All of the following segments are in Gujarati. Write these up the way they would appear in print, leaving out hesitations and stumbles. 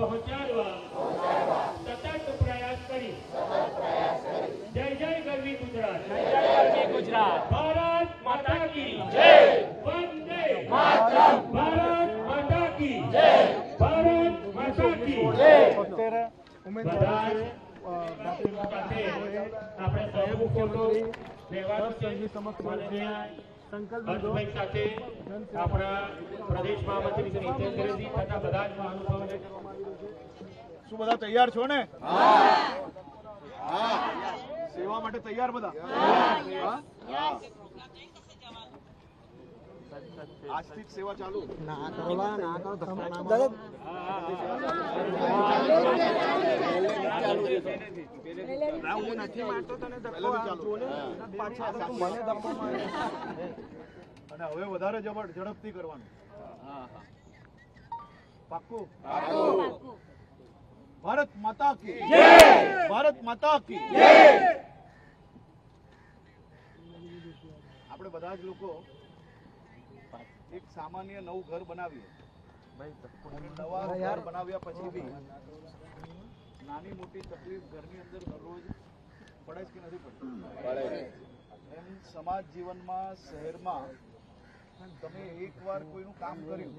પહોંચાડવા સતત પ્રયાસ કરી જય જય ગરવી ગુજરાત, ભારત માતા કી જય, વંદે માતરમ, ભારત માતા કી જય, ભારત માતા કી જય. બધા આપણે સૌ ફોટો લેવાનો છે. હર્ષભાઈ સાથે આપણા પ્રદેશ મહામંત્રી શ્રી હિતેન્દ્રજી તથા બધા જ મહાનુભાવોને શું બધા તૈયાર છો ને? સેવા માટે તૈયાર બધા? આજથી જ સેવા ચાલુ. હું નથી મારતો તને અને હવે વધારે ઝડપથી કરવાનું. પાક્કું? ભારત માતા કી જય, ભારત માતા કી જય. આપણે બધા જ લોકો એક સામાન્ય નવું ઘર બનાવીએ. નવા ઘર બનાવ્યા પછી બી નાની મોટી તકલીફ ઘરની અંદર દરરોજ પડે કે નથી પડતી? એમ સમાજ જીવનમાં, શહેરમાં તમે એકવાર કોઈનું કામ કર્યું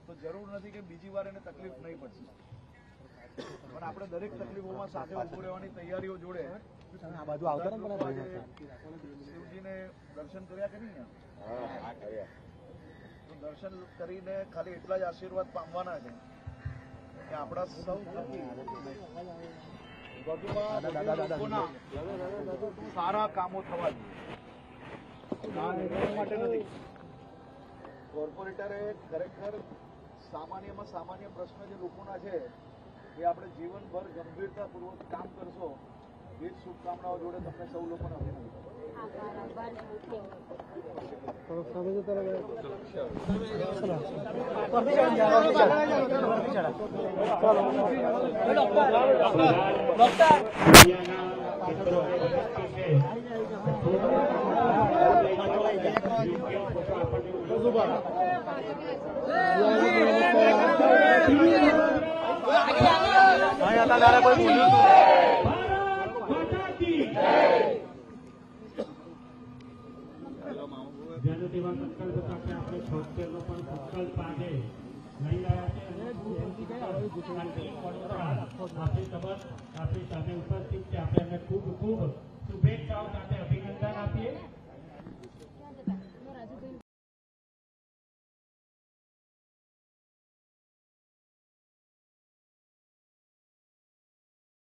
તો જરૂર નથી કે બીજી વાર એને તકલીફ નહીં પડશે. પણ આપણે દરેક તકલીફોમાં સાથે ઉભું રહેવાની તૈયારીઓ જોડે શિવજીને દર્શન કર્યા કરી ને, તો દર્શન કરીને ખાલી એટલા જ આશીર્વાદ પામવાના છે કે આપણા સૌ લોકોના સારા કામો થવા જોઈએ માટે નથી. કોર્પોરેટરે ખરેખર સામાન્યમાં સામાન્ય પ્રશ્ન જે લોકોના છે એ આપણે જીવનભર ગંભીરતાપૂર્વક કામ કરશો એ જ શુભકામનાઓ જોડે તમને સૌ લોકોને અભિનંદન. જેનો તેવા સંકલ્પ સાથે આપણે 76નો પણ સંકલ્પ આજે લઈ રહ્યા છે. આપણી સામે ઉપસ્થિત છે. આપણે એમને ખૂબ ખૂબ શુભેચ્છાઓ સાથે અભિનંદન આપીએ.